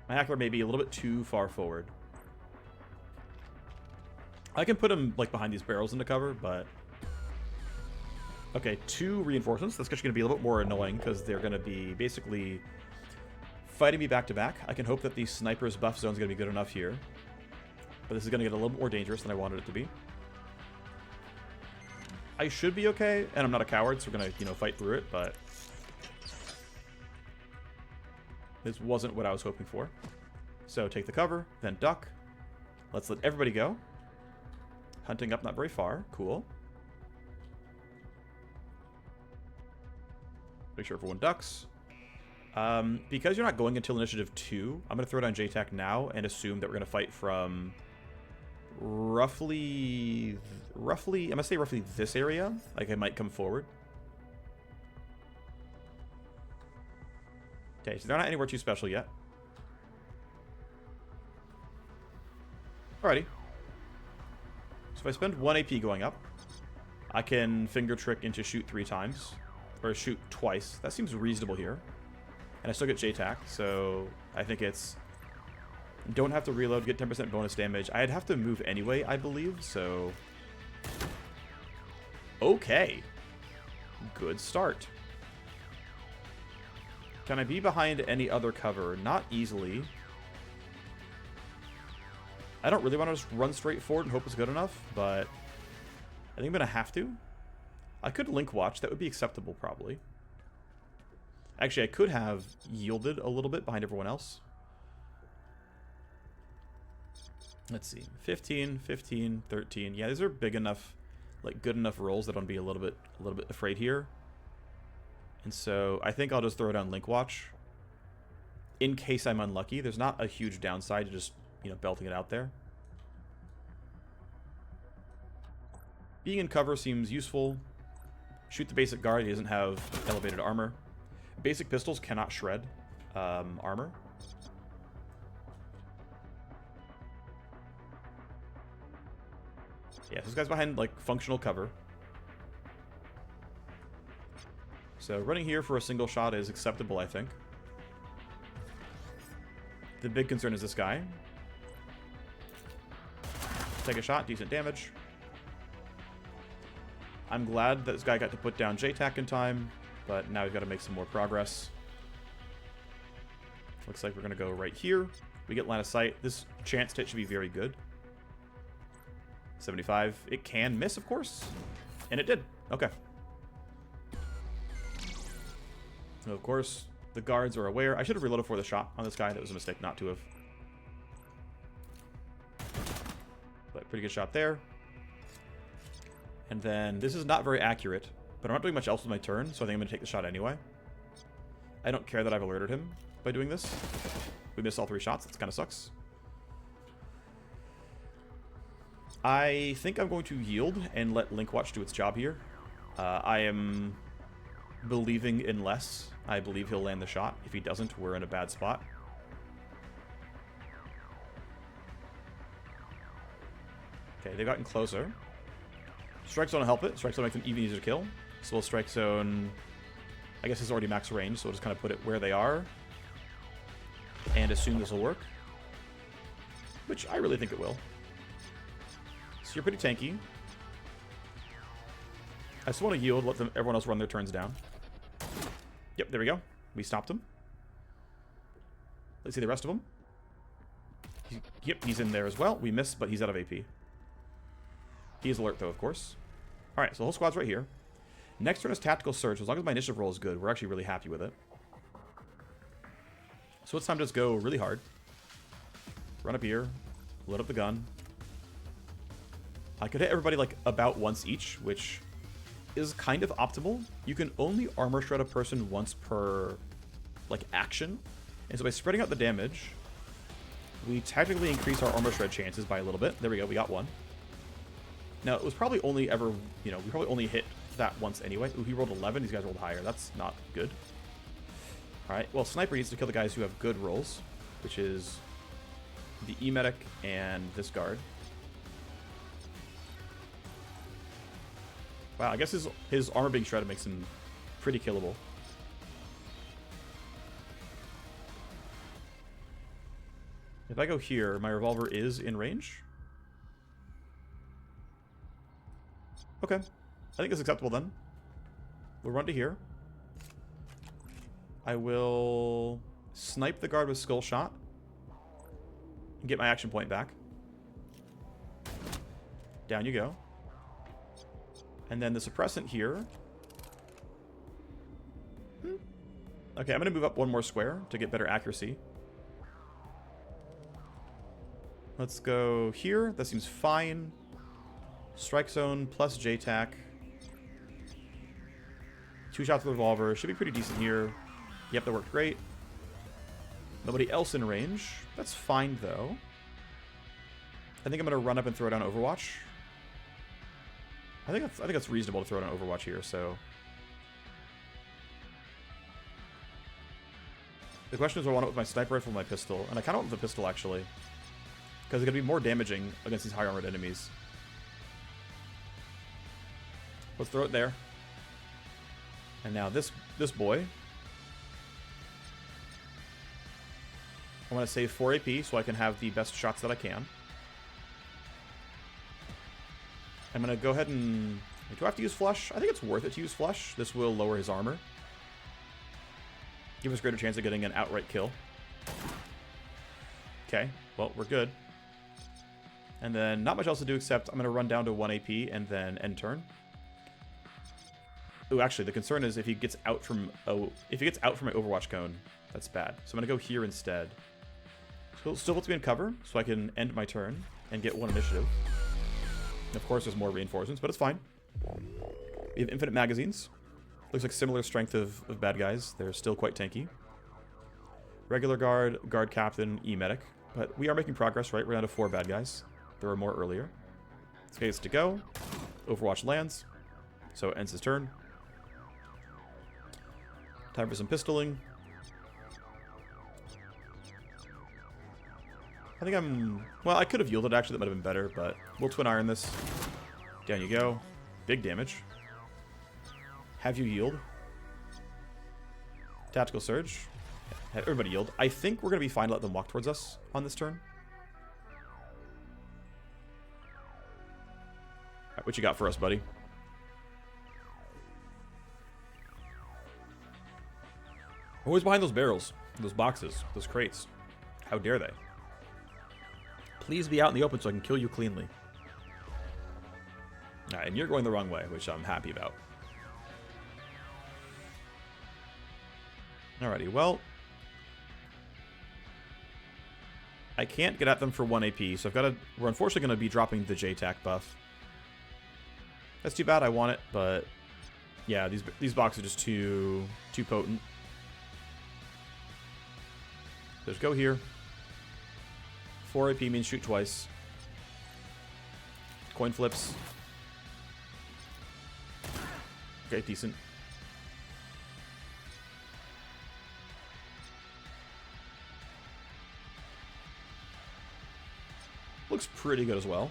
My hacker may be a little bit too far forward. I can put him, like, behind these barrels into cover, but... Okay, 2 reinforcements. That's actually going to be a little bit more annoying, because they're going to be basically fighting me back-to-back. I can hope that the sniper's buff zone is going to be good enough here. But this is going to get a little bit more dangerous than I wanted it to be. I should be okay, and I'm not a coward, so we're going to, you know, fight through it, but... This wasn't what I was hoping for. So take the cover, then duck. Let's let everybody go. Hunting up not very far. Cool. Make sure everyone ducks. Because you're not going until initiative 2, I'm going to throw down JTAC now and assume that we're going to fight from roughly, I'm going to say roughly this area. Like, I might come forward. Okay, so they're not anywhere too special yet. Alrighty. So if I spend 1 AP going up, I can finger trick into shoot 3 times. Or shoot twice. That seems reasonable here. And I still get JTAC, so I think it's... Don't have to reload, get 10% bonus damage. I'd have to move anyway, I believe, so... Okay. Good start. Can I be behind any other cover? Not easily. I don't really want to just run straight forward and hope it's good enough, but I think I'm going to have to. I could link watch. That would be acceptable, probably. Actually, I could have yielded a little bit behind everyone else. Let's see. 15, 15, 13. Yeah, these are big enough, like good enough rolls that I'll be a little bit afraid here. And so I think I'll just throw down link watch in case I'm unlucky. There's not a huge downside to just, you know, belting it out there. Being in cover seems useful. Shoot the basic guard. He doesn't have elevated armor. Basic pistols cannot shred armor. Yeah, this guy's behind, like, functional cover. So running here for a single shot is acceptable, I think. The big concern is this guy. Take a shot, decent damage. I'm glad that this guy got to put down JTAC in time, but now we've got to make some more progress. Looks like we're going to go right here. We get line of sight. This chance hit should be very good. 75. It can miss, of course. And it did. Okay. And of course, the guards are aware. I should have reloaded for the shot on this guy. That was a mistake not to have. But pretty good shot there. And then this is not very accurate, but I'm not doing much else with my turn, so I think I'm going to take the shot anyway. I don't care that I've alerted him by doing this. We missed all 3 shots. That kind of sucks. I think I'm going to yield and let Link Watch do its job here. I am believing in less. I believe he'll land the shot. If he doesn't, we're in a bad spot. Okay, they've gotten closer. Strike Zone will help it. Strike Zone makes them even easier to kill. So we'll Strike Zone... I guess it's already max range, so we'll just kind of put it where they are. And assume this will work. Which I really think it will. So you're pretty tanky. I just want to yield, let everyone else run their turns down. Yep, there we go. We stopped him. Let's see the rest of them. Yep, he's in there as well. We missed, but he's out of AP. He is alert, though, of course. Alright, so the whole squad's right here. Next turn is Tactical Search. As long as my initiative roll is good, we're actually really happy with it. So it's time to just go really hard. Run up here. Load up the gun. I could hit everybody, like, about once each, which is kind of optimal. You can only armor shred a person once per, like, action. And so by spreading out the damage, we technically increase our armor shred chances by a little bit. There we go, we got one. Now, it was probably only ever, you know, we probably only hit that once anyway. Ooh, he rolled 11. These guys rolled higher. That's not good. All right, well, Sniper needs to kill the guys who have good rolls, which is the E-Medic and this guard. Wow, I guess his armor being shredded makes him pretty killable. If I go here, my revolver is in range. Okay. I think it's acceptable then. We'll run to here. I will snipe the guard with Skull Shot and get my action point back. Down you go. And then the suppressant here. Okay, I'm going to move up one more square to get better accuracy. Let's go here. That seems fine. Strike Zone plus JTAC. 2 shots with the revolver. Should be pretty decent here. Yep, that worked great. Nobody else in range. That's fine, though. I think I'm going to run up and throw down Overwatch. I think that's reasonable to throw down Overwatch here, so... The question is, do I want it with my sniper rifle or my pistol? And I kind of want the pistol, actually. Because it's going to be more damaging against these high armored enemies. Let's throw it there. And now this boy. I want to save 4 AP so I can have the best shots that I can. I'm going to go ahead and... Do I have to use Flush? I think it's worth it to use Flush. This will lower his armor. Give us a greater chance of getting an outright kill. Okay, well, we're good. And then not much else to do except I'm going to run down to 1 AP and then end turn. Ooh, actually, the concern is if he gets out from my Overwatch cone, that's bad. So I'm going to go here instead. Still puts me in cover, so I can end my turn and get 1 initiative. And of course, there's more reinforcements, but it's fine. We have infinite magazines. Looks like similar strength of bad guys. They're still quite tanky. Regular guard, guard captain, E-medic. But we are making progress, right? We're down to 4 bad guys. There were more earlier. This guy gets to go. Overwatch lands. So it ends his turn. Time for some pistoling. I think I'm... Well, I could have yielded, actually. That might have been better, but we'll twin iron this. Down you go. Big damage. Have you yield? Tactical surge. Have everybody yield. I think we're going to be fine to let them walk towards us on this turn. All right, what you got for us, buddy? Always behind those barrels, those boxes, those crates. How dare they? Please be out in the open so I can kill you cleanly. All right, and you're going the wrong way, which I'm happy about. Alrighty, well... I can't get at them for 1 AP, so we're unfortunately going to be dropping the J-Tac buff. That's too bad, I want it, but... Yeah, these boxes are just too potent. Just go here. 4 AP means shoot twice. Coin flips. Okay, decent. Looks pretty good as well.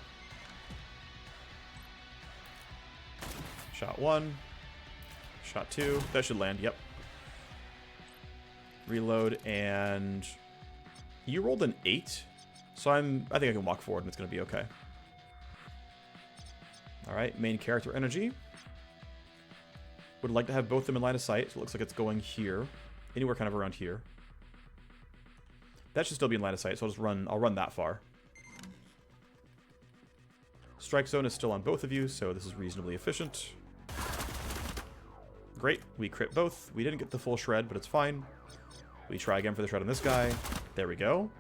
Shot 1. Shot 2. That should land, yep. Reload, and... You rolled an 8, so I think I can walk forward and it's going to be okay. Alright, main character energy. Would like to have both of them in line of sight, so it looks like it's going here. Anywhere kind of around here. That should still be in line of sight, so I'll run that far. Strike zone is still on both of you, so this is reasonably efficient. Great, we crit both. We didn't get the full shred, but it's fine. We try again for the shred on this guy. There we go.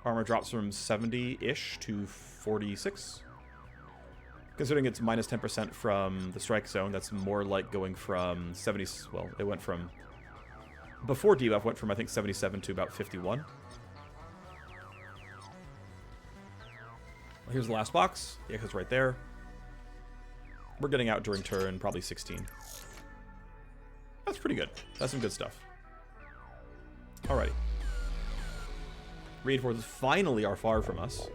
Armor drops from 70-ish to 46. Considering it's minus 10% from the strike zone, that's more like going from 70... Well, it went from... Before debuff went from, I think, 77 to about 51. Here's the last box. The exit's right there. We're getting out during turn, probably 16. That's pretty good. That's some good stuff. Alrighty. Reinforcements finally are far from us.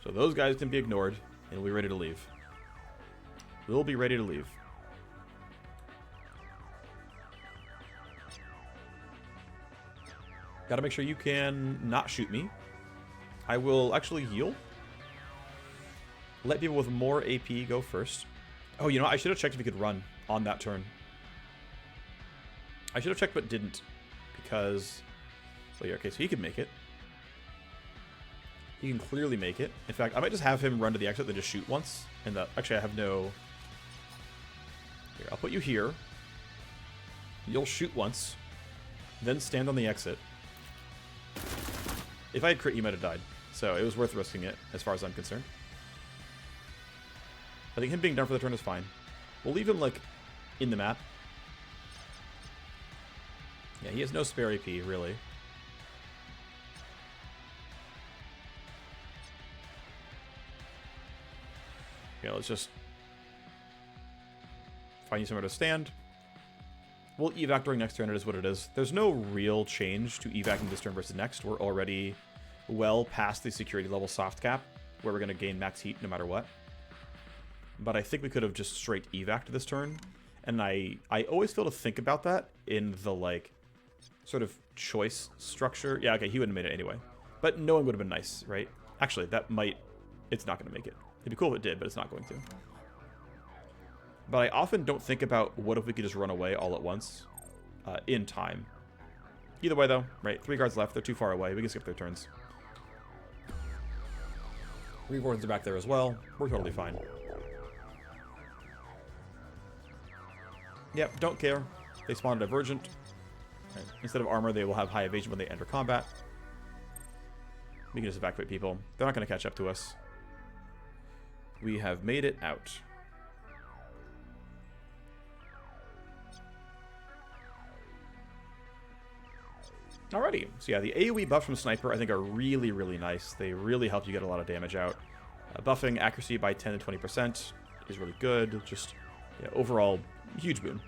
So those guys can be ignored, and we'll be ready to leave. We'll be ready to leave. Gotta make sure you can not shoot me. I will actually heal. Let people with more AP go first. Oh, you know what? I should have checked if he could run on that turn. I should have checked but didn't. Because... Well, yeah, okay, so he can make it. He can clearly make it. In fact, I might just have him run to the exit, then just shoot once. And actually, I have no... Here, I'll put you here. You'll shoot once. Then stand on the exit. If I had crit, you might have died. So it was worth risking it, as far as I'm concerned. I think him being done for the turn is fine. We'll leave him, like, in the map. Yeah, he has no spare AP, really. Yeah, let's just find you somewhere to stand. We'll evac during next turn, it is what it is. There's no real change to evacing this turn versus next. We're already well past the security level soft cap, where we're going to gain max heat no matter what. But I think we could have just straight evac'd this turn. And I always feel to think about that in the, like, sort of choice structure. Yeah, okay, he wouldn't have made it anyway. But knowing would have been nice, right? Actually, that might... It's not going to make it. It'd be cool if it did, but it's not going to. But I often don't think about what if we could just run away all at once in time. Either way, though, right? 3 guards left. They're too far away. We can skip their turns. Rewards are back there as well. We're totally fine. Yep, don't care. They spawn Divergent. Right. Instead of armor, they will have high evasion when they enter combat. We can just evacuate people. They're not going to catch up to us. We have made it out. Alrighty, so yeah, the AoE buff from Sniper I think are really, really nice. They really help you get a lot of damage out. Buffing accuracy by 10 to 20% is really good. Just, yeah, overall, huge boon.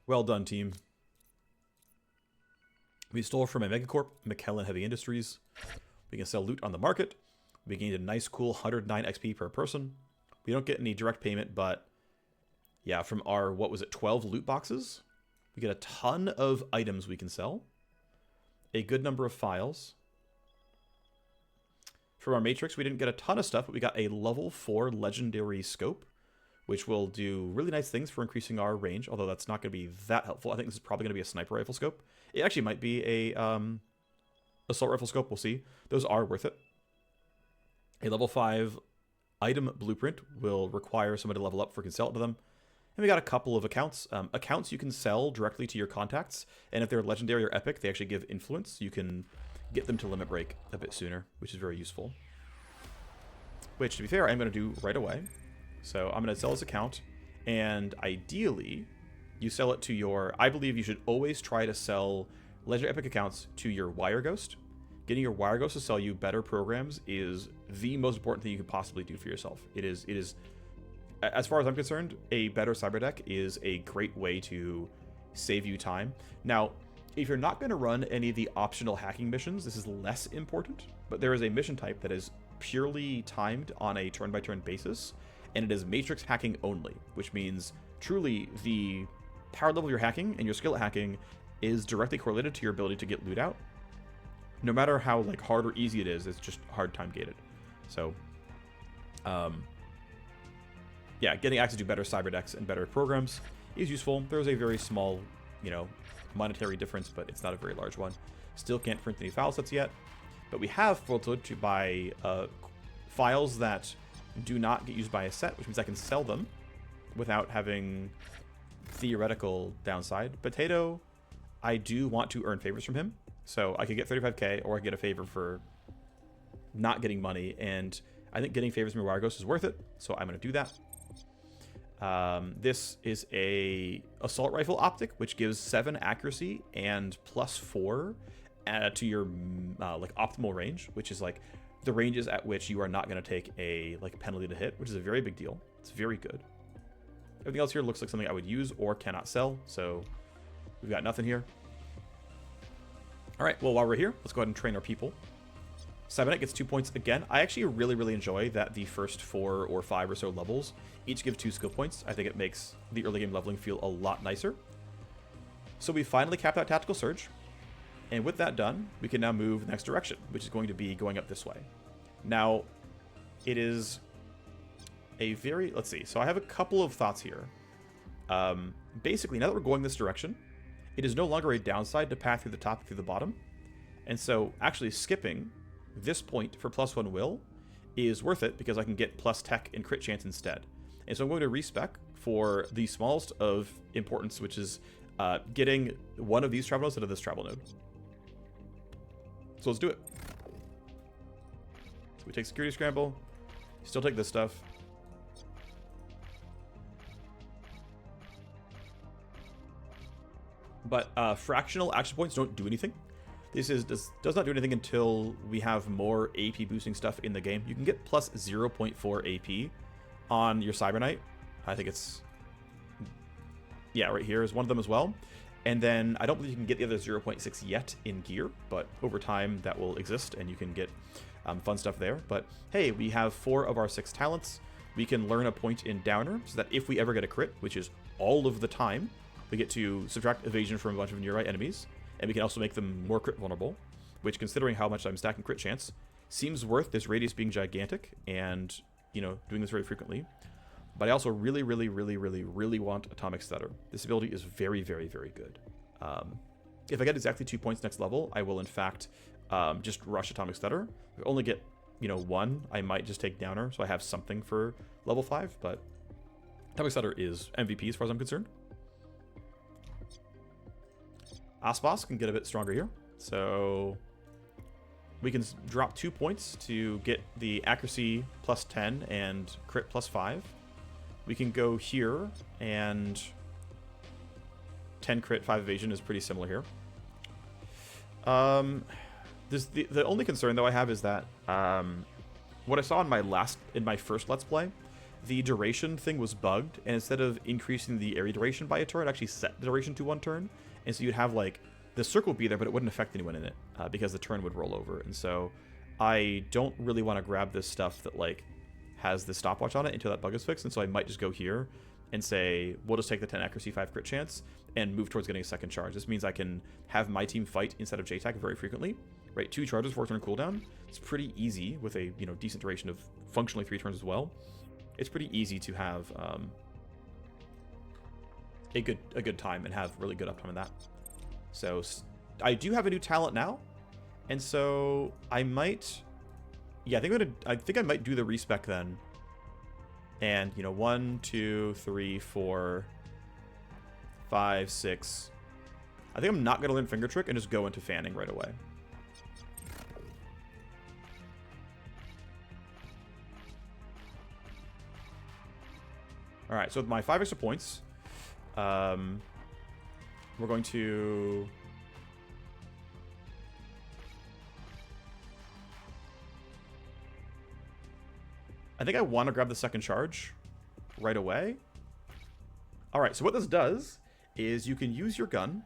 Well done, team. We stole from a Megacorp, McKellen Heavy Industries. We can sell loot on the market. We gained a nice, cool 109 XP per person. We don't get any direct payment, but... yeah, from our, what was it, 12 loot boxes? We get a ton of items we can sell. A good number of files. From our Matrix, we didn't get a ton of stuff, but we got a level 4 legendary scope, which will do really nice things for increasing our range, although that's not going to be that helpful. I think this is probably going to be a sniper rifle scope. It actually might be a assault rifle scope, we'll see. Those are worth it. A level 5 item blueprint will require somebody to level up for can sell it to them. And we got a couple of accounts. Accounts you can sell directly to your contacts, and if they're legendary or epic, they actually give influence. You can get them to limit break a bit sooner, which is very useful. Which, to be fair, I'm going to do right away. So I'm going to sell this account, and ideally, you sell it to your... I believe you should always try to sell legendary epic accounts to your Wire Ghost. Getting your Wire Ghost to sell you better programs is the most important thing you could possibly do for yourself. It is, as far as I'm concerned, a better cyber deck is a great way to save you time. Now, if you're not going to run any of the optional hacking missions, this is less important, but there is a mission type that is purely timed on a turn-by-turn basis, and it is matrix hacking only, which means truly the power level you're hacking and your skill at hacking is directly correlated to your ability to get loot out. No matter how like hard or easy it is, it's just hard time gated. So, yeah, getting access to better cyber decks and better programs is useful. There's a very small, you know, monetary difference, but it's not a very large one. Still can't print any file sets yet, but we have filtered to buy files that do not get used by a set, which means I can sell them without having theoretical downside. Potato, I do want to earn favors from him, so I could get 35k, or I could get a favor for not getting money, and I think getting favors from Wire Ghost is worth it, so I'm going to do that. This is a assault rifle optic, which gives 7 accuracy and +4 to your like optimal range, which is like the ranges at which you are not going to take a like penalty to hit, which is a very big deal. It's very good. Everything else here looks like something I would use or cannot sell, so we've got nothing here. All right, well, while we're here, let's go ahead and train our people. Cybernet gets 2 points again. I actually really enjoy that the first 4 or 5 or so levels each give 2 skill points. I think it makes the early game leveling feel a lot nicer. So we finally capped out Tactical Surge. And with that done, we can now move the next direction, which is going to be going up this way. Now, it is a very... let's see. So I have a couple of thoughts here. Basically, now that we're going this direction, it is no longer a downside to path through the top through the bottom. And so actually skipping this point for +1 will is worth it because I can get plus tech and crit chance instead. And so I'm going to respec for the smallest of importance, which is getting one of these travel nodes out of this travel node. So let's do it. We take security scramble. Still take this stuff. But fractional action points don't do anything. This does not do anything until we have more AP boosting stuff in the game. You can get plus 0.4 AP on your Cyber Knight. I think it's... yeah, right here is one of them as well. And then I don't believe you can get the other 0.6 yet in gear, but over time that will exist and you can get fun stuff there. But hey, we have 4 of our 6 talents. We can learn a point in Downer so that if we ever get a crit, which is all of the time, we get to subtract evasion from a bunch of nearby enemies. And we can also make them more crit vulnerable, which, considering how much I'm stacking crit chance, seems worth this radius being gigantic and, you know, doing this very frequently. But I also really, really, really, really, really want Atomic Stutter. This ability is very, very, very good. If I get exactly 2 points next level, I will, in fact, just rush Atomic Stutter. If I only get, you know, 1, I might just take Downer, so I have something for level 5. But Atomic Stutter is MVP as far as I'm concerned. Aspas can get a bit stronger here. So we can drop 2 points to get the accuracy plus 10 and crit plus 5. We can go here, and 10 crit, 5 evasion is pretty similar here. The only concern though I have is that what I saw in my first Let's Play, the duration thing was bugged, and instead of increasing the area duration by a turn, it actually set the duration to 1 turn. And so you'd have, like, the circle would be there, but it wouldn't affect anyone in it because the turn would roll over. And so I don't really want to grab this stuff that, like, has the stopwatch on it until that bug is fixed. And so I might just go here and say, we'll just take the 10 accuracy, 5 crit chance, and move towards getting a second charge. This means I can have my team fight instead of JTAC very frequently. Right, 2 charges, 4 turn cooldown. It's pretty easy with a, you know, decent duration of functionally 3 turns as well. It's pretty easy to have a good time and have really good uptime in that. So I do have a new talent now, and so I might, yeah, I think I might do the respec then. And, you know, 1, 2, 3, 4, 5, 6. I think I'm not gonna learn Finger Trick and just go into fanning right away. All right, so with my 5 extra points, we're going to... I think I want to grab the second charge right away. All right, so what this does is you can use your gun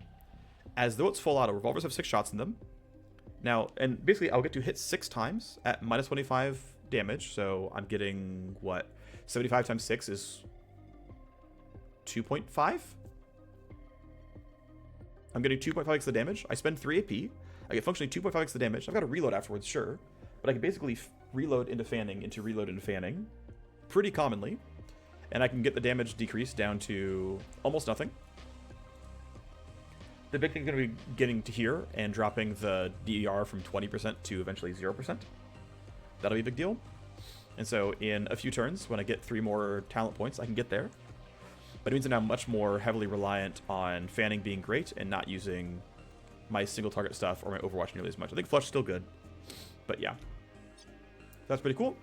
as though it's full auto. Revolvers have 6 shots in them. Now, and basically I'll get to hit 6 times at minus 25 damage. So I'm getting, what, 75 times 6 is 2.5? I'm getting 2.5x the damage. I spend 3 AP. I get functionally 2.5x the damage. I've got to reload afterwards, sure. But I can basically reload into fanning pretty commonly. And I can get the damage decrease down to almost nothing. The big thing is going to be getting to here and dropping the DER from 20% to eventually 0%. That'll be a big deal. And so in a few turns, when I get 3 more talent points, I can get there. But it means I'm now much more heavily reliant on fanning being great and not using my single target stuff or my Overwatch nearly as much. I think Flush is still good, but yeah. That's pretty cool.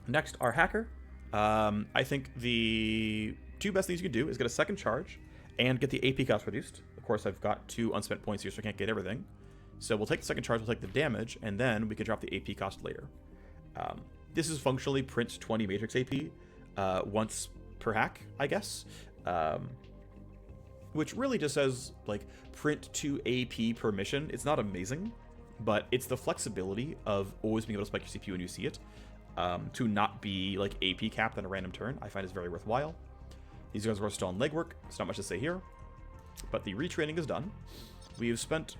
Next, our Hacker. I think the 2 best things you can do is get a second charge and get the AP cost reduced. Of course, I've got 2 unspent points here, so I can't get everything. So we'll take the second charge, we'll take the damage, and then we can drop the AP cost later. This is functionally print 20 Matrix AP once per hack, I guess. Which really just says, like, print 2 AP per mission. It's not amazing, but it's the flexibility of always being able to spike your CPU when you see it. To not be, like, AP capped on a random turn, I find is very worthwhile. These guys are still on legwork. There's not much to say here. But the retraining is done. We've spent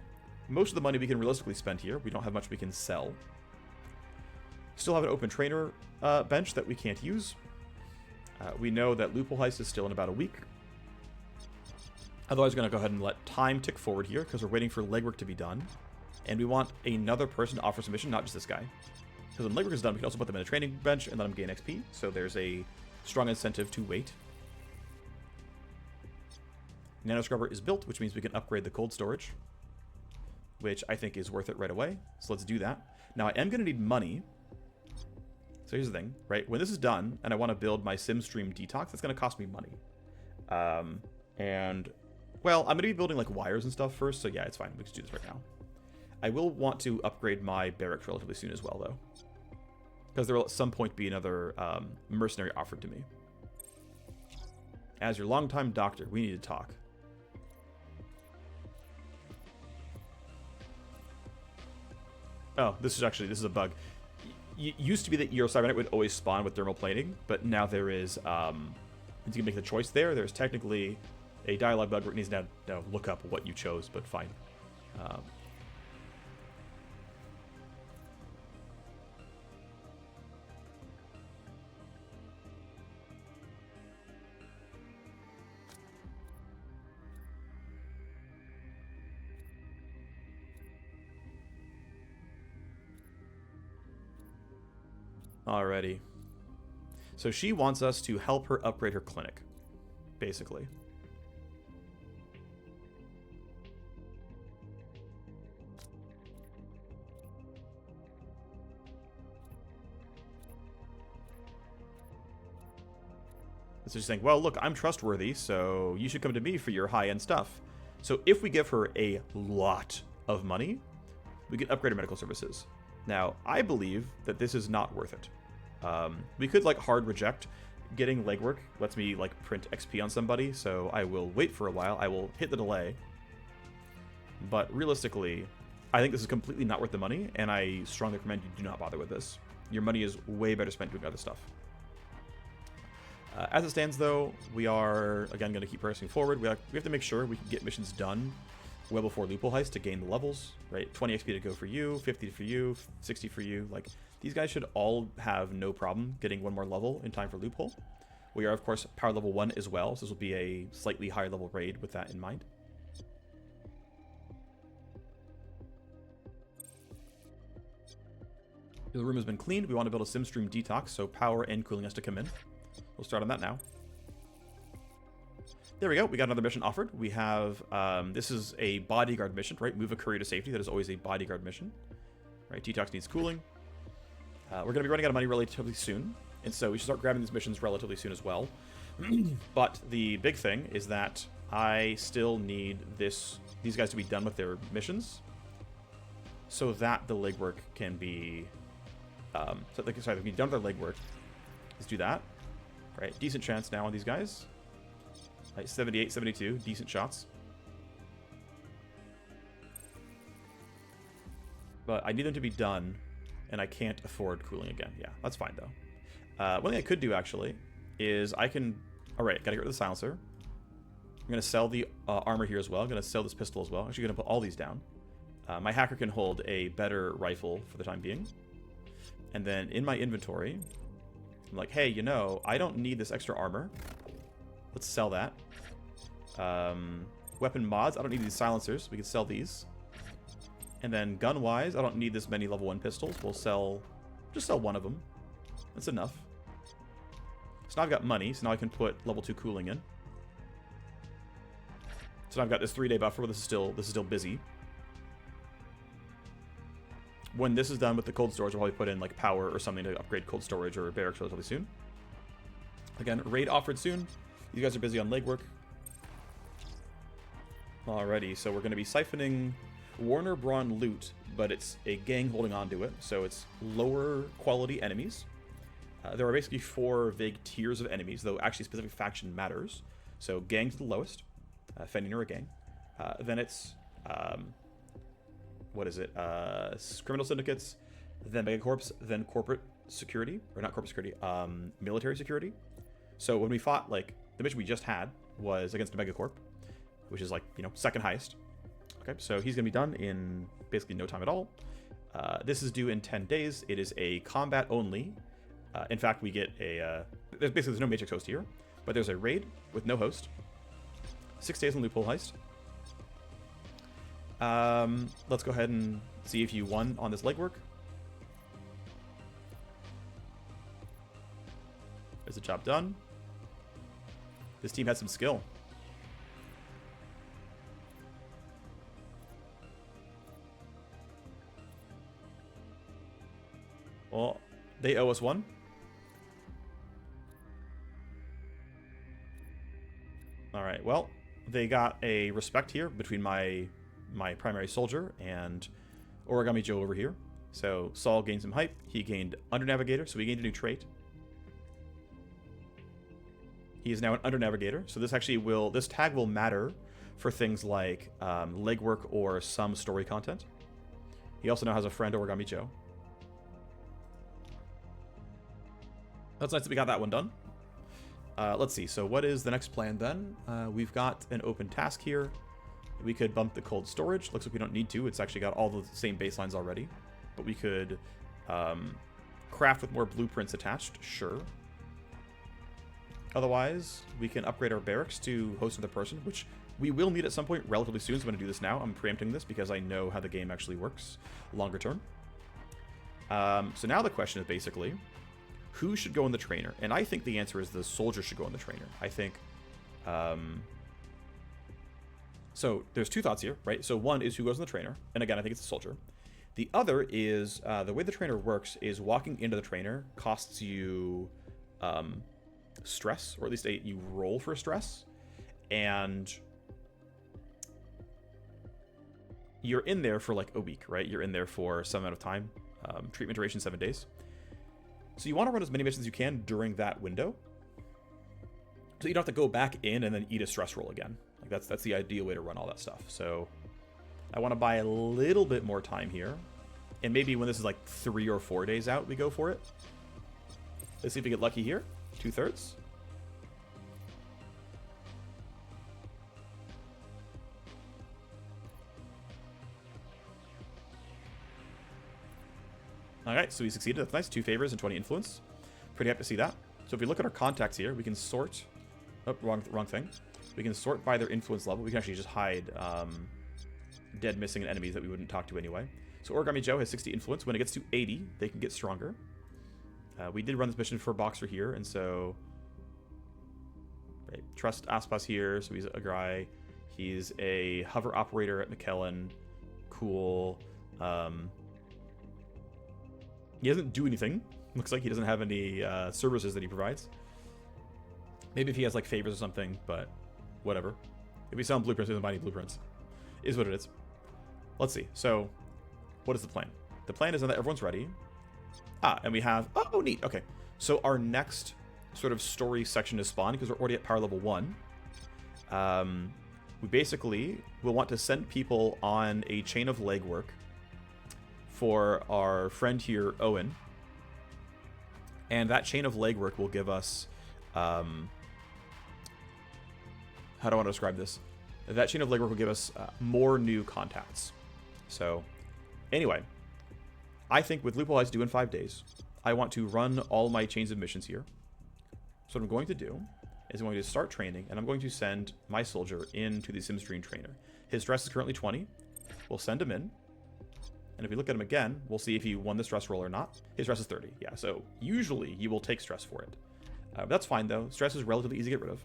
most of the money we can realistically spend here. We don't have much we can sell. Still have an open trainer bench that we can't use. We know that Loophole Heist is still in about a week. Otherwise, we're going to go ahead and let time tick forward here because we're waiting for legwork to be done. And we want another person to offer submission, not just this guy. Because when legwork is done, we can also put them in a training bench and let them gain XP. So there's a strong incentive to wait. Nano Scrubber is built, which means we can upgrade the cold storage, which I think is worth it right away. So let's do that. Now, I am going to need money So here's the thing, right? When this is done, and I want to build my SimStream detox, it's going to cost me money. And, well, I'm going to be building, like, wires and stuff first, so yeah, it's fine. We can do this right now. I will want to upgrade my barracks relatively soon as well, though. Because there will at some point be another mercenary offered to me. As your longtime doctor, we need to talk. Oh, this is a bug. Used to be that your cybernet would always spawn with thermal plating, but now there is, you can make the choice there. There's technically a dialogue bug where it needs to now look up what you chose, but fine. Alrighty. So she wants us to help her upgrade her clinic, basically. So she's saying, well, look, I'm trustworthy, so you should come to me for your high-end stuff. So if we give her a lot of money, we can upgrade her medical services. Now, I believe that this is not worth it. We could, like, hard reject. Getting legwork lets me, like, print XP on somebody, so I will wait for a while. I will hit the delay. But realistically, I think this is completely not worth the money, and I strongly recommend you do not bother with this. Your money is way better spent doing other stuff. As it stands, though, we are, again, going to keep pressing forward. We have to make sure we can get missions done well before Loophole Heist to gain the levels, right? 20 XP to go for you, 50 for you, 60 for you. Like, these guys should all have no problem getting one more level in time for Loophole. We are, of course, power level 1 as well, so this will be a slightly higher level raid with that in mind. The room has been cleaned. We want to build a SimStream detox, so power and cooling has to come in. We'll start on that now. There we go. We got another mission offered. We have, this is a bodyguard mission, right? Move a courier to safety. That is always a bodyguard mission, right? Detox needs cooling. We're going to be running out of money relatively soon, and so we should start grabbing these missions relatively soon as well. But the big thing is that I still need these guys to be done with their missions, so that the legwork can be, they can be done with their legwork. Let's do that. Right, decent chance now on these guys. Right, 78, 72, decent shots. But I need them to be done, and I can't afford cooling again. Yeah, that's fine, though. One thing I could do, actually, is I can... Alright, gotta get rid of the silencer. I'm gonna sell the armor here as well. I'm gonna sell this pistol as well. I'm actually gonna put all these down. My hacker can hold a better rifle for the time being. And then in my inventory... I'm like, hey, you know, I don't need this extra armor. Let's sell that. Weapon mods, I don't need these silencers. We can sell these. And then gun-wise, I don't need this many level 1 pistols. We'll just sell one of them. That's enough. So now I've got money, so now I can put level 2 cooling in. So now I've got this 3-day buffer where this is still busy. When this is done with the cold storage, I'll probably put in like power or something to upgrade cold storage or barracks relatively soon. Again, raid offered soon. You guys are busy on legwork. Alrighty, so we're going to be siphoning Warner Braun loot, but it's a gang holding on to it, so it's lower quality enemies. There are basically 4 vague tiers of enemies, though actually specific faction matters. So gang's the lowest, Fending or a gang. Then it's... what is it? Criminal syndicates, then Megacorps, then corporate security, or not corporate security, military security. So when we fought, like, the mission we just had was against a Megacorp, which is, like, you know, second highest. Okay, so he's gonna be done in basically no time at all. This is due in 10 days. It is a combat only. In fact, we get a, there's no matrix host here, but there's a raid with no host. 6 days on Loophole Heist. Let's go ahead and see if you won on this legwork. There's the job done. This team has some skill. Well, They owe us one. All right, well, they got a respect here between my primary soldier and Origami Joe over here. So Saul gained some hype. He gained Under Navigator, so he gained a new trait. He is now an Under Navigator, so this actually will, this tag will matter for things like legwork or some story content. He also now has a friend, Origami Joe. That's nice that we got that one done. Let's see, so what is the next plan then? We've got an open task here. We could bump the cold storage. Looks like we don't need to. It's actually got all the same baselines already. But we could craft with more blueprints attached, sure. Otherwise, we can upgrade our barracks to host another person, which we will need at some point relatively soon, so I'm going to do this now. I'm preempting this because I know how the game actually works longer term. So now the question is basically, who should go in the trainer? And I think the answer is the soldier should go in the trainer. I think... so there's two thoughts here, right? So one is who goes in the trainer, and again, I think it's the soldier. The other is, the way the trainer works is walking into the trainer costs you stress, or at least you roll for stress, and you're in there for like a week, right? You're in there for some amount of time. Treatment duration 7 days. So you want to run as many missions as you can during that window, so you don't have to go back in and then eat a stress roll again. Like that's the ideal way to run all that stuff. So I want to buy a little bit more time here, and maybe when this is like 3 or 4 days out, we go for it. Let's see if we get lucky here. 2/3. Alright, so we succeeded. That's nice. 2 favors and 20 influence. Pretty happy to see that. So if we look at our contacts here, we can sort... Oh, wrong thing. We can sort by their influence level. We can actually just hide dead, missing, and enemies that we wouldn't talk to anyway. So Origami Joe has 60 influence. When it gets to 80, they can get stronger. We did run this mission for Boxer here, and so... Right, trust Aspas here, so he's a guy. He's a hover operator at McKellen. Cool. He doesn't do anything. Looks like he doesn't have any services that he provides. Maybe if he has like favors or something, but whatever. If we sell him blueprints, he doesn't buy any blueprints. Is what it is. Let's see. So, what is the plan? The plan is now that everyone's ready. And we have... Oh, neat. Okay. So our next sort of story section is spawned because we're already at power level 1. We basically will want to send people on a chain of legwork for our friend here, Owen. And that chain of legwork will give us... how do I want to describe this? That chain of legwork will give us more new contacts. So, anyway, I think with Loophole Heist due in 5 days, I want to run all my chains of missions here. So what I'm going to do is I'm going to start training, and I'm going to send my soldier into the SimStream trainer. His stress is currently 20. We'll send him in. And if we look at him again, we'll see if he won the stress roll or not. His stress is 30. Yeah, so usually you will take stress for it. That's fine, though. Stress is relatively easy to get rid of.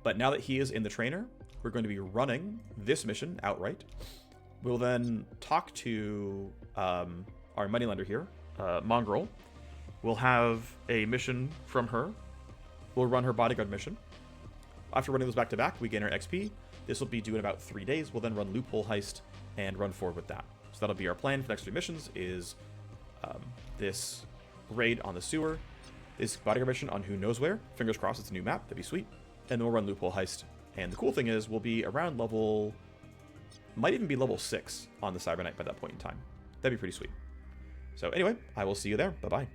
But now that he is in the trainer, we're going to be running this mission outright. We'll then talk to our moneylender here, Mongrel. We'll have a mission from her. We'll run her bodyguard mission. After running those back-to-back, we gain our XP. This will be due in about 3 days. We'll then run Loophole Heist and run forward with that. So that'll be our plan for the next 3 missions is this raid on the sewer, this bodyguard mission on who knows where. Fingers crossed it's a new map. That'd be sweet. And then we'll run Loophole Heist. And the cool thing is we'll be around level... Might even be level 6 on the Cyber Knight by that point in time. That'd be pretty sweet. So anyway, I will see you there. Bye-bye.